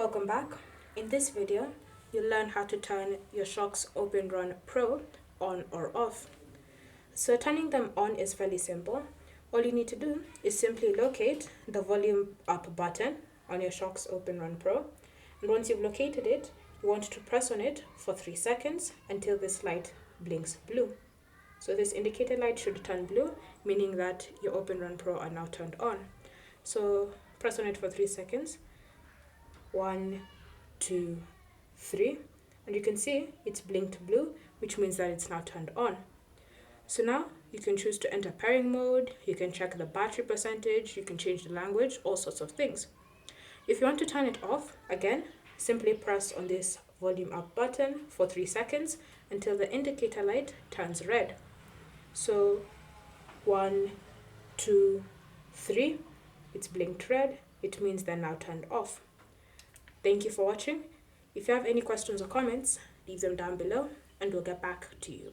Welcome back. In this video, you'll learn how to turn your Shokz OpenRun Pro on or off. So turning them on is fairly simple. All you need to do is simply locate the volume up button on your Shokz OpenRun Pro. And once you've located it, you want to press on it for 3 seconds until this light blinks blue. So this indicator light should turn blue, meaning that your OpenRun Pro are now turned on. So press on it for 3 seconds. 1, 2, 3, and you can see it's blinked blue, which means that it's now turned on. So now you can choose to enter pairing mode, you can check the battery percentage, you can change the language, all sorts of things. If you want to turn it off, again, simply press on this volume up button for 3 seconds until the indicator light turns red. So 1, 2, 3, it's blinked red, it means they're now turned off. Thank you for watching. If you have any questions or comments, leave them down below and we'll get back to you.